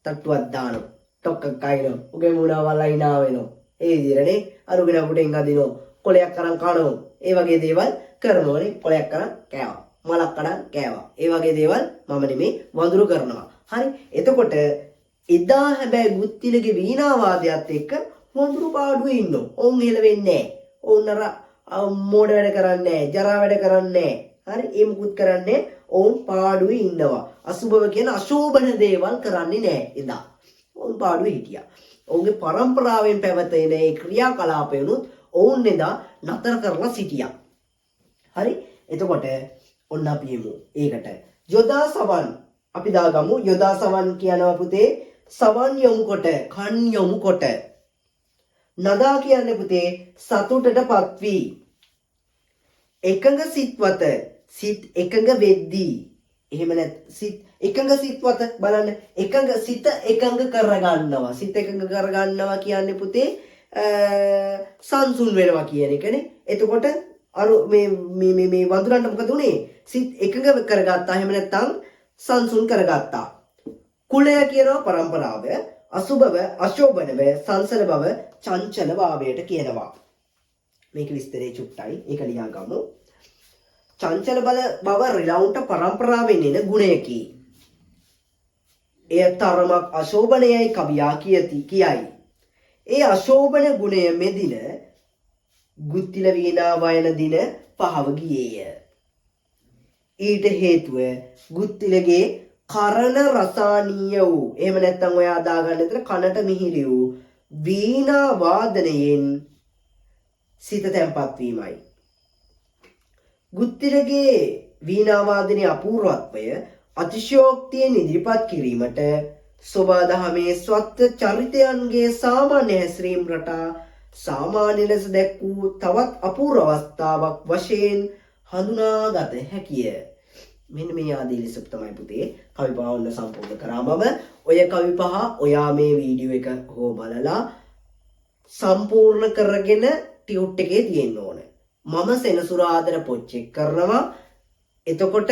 තට්ටුවක් දානවා ටොක්ක කයිනෝ උගේ මුණා වලා ඉනා වෙනවා. ඒ විදිහටනේ අරුගෙන අපුටෙන් අදිනවා කොලයක් අරන් කනවා. ඒ වගේ දේවල් කරනෝනේ. කොලයක් අරන් කෑවා මලක් අරන් කෑවා. ඒ වගේ දේවල් මම නෙමේ වඳුරු කරනවා. හරි එතකොට එදා හැබැයි ගුත්තිලගේ වීණා වාදයත් එක්ක වඳුරු පාඩුවේ ඉන්නෝ. ඔවුන් හෙල වෙන්නේ නැහැ. ඔවුන් අර මෝඩ වැඩ කරන්නේ නැහැ. ජරා වැඩ කරන්නේ නැහැ. හරි? ඒ මුකුත් කරන්නේ ඔවුන් පාඩුවේ ඉන්නවා. අසුබව කියන අශෝභන දේවල් කරන්නේ නැහැ එදා. ඔවුන් පාඩුවේ හිටියා. ඔවුන්ගේ පරම්පරාවෙන් පැවතෙන ඒ ක්‍රියාකලාපයනුත් ඔවුන් එදා නතර කරලා සිටියා. හරි? එතකොට ඔන්න අපි යමු ඒකට. යොදා සවන් අපි දාගමු. යොදා සවන් කියනවා පුතේ සවන් යොමු කොට, කන් යොමු කොට. නදා කියන්නේ පුතේ සතුටටපත් වී. එකඟ සිත්වත සිත් එකඟ වෙද්දී. එහෙම නැත් සිත් එකඟ සිත්වත බලන්න එකඟ සිත එකඟ කරගන්නවා. සිත එකඟ කරගන්නවා කියන්නේ පුතේ සංසුන් වෙනවා කියන එකනේ. එතකොට අර මේ වඳුරන්ට මොකද උනේ? සිත් එකඟ කරගත්තා. එහෙම නැත්නම් සංසුන් කරගත්තා. කුලය කියනවා පරම්පරාව, අසුබව, අශෝභනව, සංසල බව, චංචල භාවයට කියනවා. මේක විස්තරේ චුට්ටයි. ඒක ලියා ගමු. චංචල බව රිලවුන්ට පරම්පරාවෙන් එන ගුණයකි. එය තරමක් අශෝභනයයි කවියා කියයි. ඒ අශෝභන ගුණය මෙදින ගුත්තිල වීණා වයන දින පහව ගියේය. ඊට හේතුව ගුත්තිලගේ කරණ රසානීය වූ, එහෙම නැත්නම් ඔයා දාගන්න විතර කනට මිහිරි වූ වීණා වාදනයෙන් සිත තැම්පත් වීමයි. ගුත්තිලගේ වීණා වාදනයේ අපූර්වත්වය අතිශයෝක්තියෙන් ඉදිරිපත් කිරීමට සෝබාදහමේ ස්වත්ව චරිතයන්ගේ සාමාන්‍ය හැසිරීම් රටා සාමාන්‍ය ලෙස දැක් වූ තවත් අපූර්ව අවස්ථාවක් වශයෙන් හඳුනාගත හැකිය. මෙන්න මේ ආදී ලෙස තමයි පුතේ කවි පහ ඔන්න සම්පූර්ණ කරා මම. ඔය කවි පහ ඔයා මේ වීඩියෝ එක හෝ බලලා සම්පූර්ණ කරගෙන ටියුට් එකේ තියෙන්න ඕන. මම සෙනසුරාදා පොත් චෙක් කරනවා. එතකොට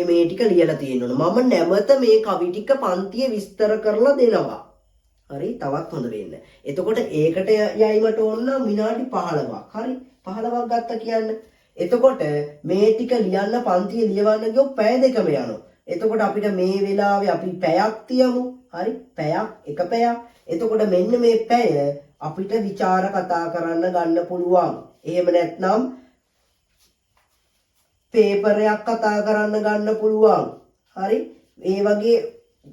මේ ටික ලියලා තියෙන්න ඕන. මම නැවත මේ කවි ටික පන්තියේ විස්තර කරලා දෙනවා. හරි? තවත් හොඳ වෙන්න. එතකොට ඒකට යයිමට ඕන විනාඩි 15ක්. හරි? 15ක් ගත්තා කියන්නේ. එතකොට මේ ටික ලියන්න පන්තියේ ලියවන්න ගියොත් පැය දෙකම යනවා. එතකොට අපිට මේ වෙලාවේ අපි පැයක් තියමු. හරි? පැයක්, එක පැයක්. එතකොට මෙන්න මේ පැය අපිට ਵਿਚාර කතා කරන්න ගන්න පුළුවන්. එහෙම නැත්නම් පේපරයක් කතා කරන්න ගන්න පුළුවන්. හරි? ඒ වගේ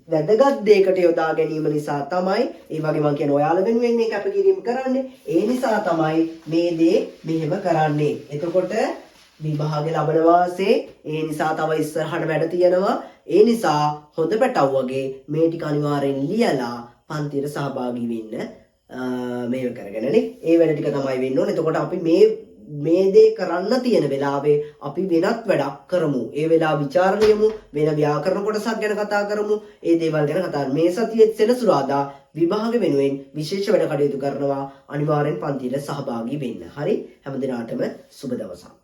වැදගත් දෙයකට යොදා ගැනීම නිසා තමයි ඒ වගේ මම කියන ඔයාලා වෙනුවෙන් මේ කැපකිරීම කරන්නේ. ඒ නිසා තමයි මේ දේ මෙහෙම කරන්නේ. එතකොට විභාගේ ලබන වාසේ ඒ නිසා තව ඉස්සරහට වැඩ තියෙනවා. ඒ නිසා හොඳ පැටව් වගේ මේ ටික අනිවාර්යෙන් ලියලා පන්තියට සහභාගී වෙන්න මේව කරගෙනනේ. ඒ වැඩ ටික තමයි වෙන්න ඕනේ. එතකොට අපි මේ දේ කරන්න තියෙන වෙලාවේ අපි වෙනත් වැඩක් කරමු. ඒ වෙලාව ਵਿਚාරණයමු, වෙන ව්‍යාකරණ කොටසක් ගැන කතා කරමු. ඒ දේවල් ගැන කතා කරමු. මේ සතියේ සෙනසුරාදා විභාග වෙනුවෙන් විශේෂ වැඩ කටයුතු කරනවා. අනිවාර්යෙන් පන්තියට සහභාගී වෙන්න. හරි? හැම දිනාටම සුබ දවසක්.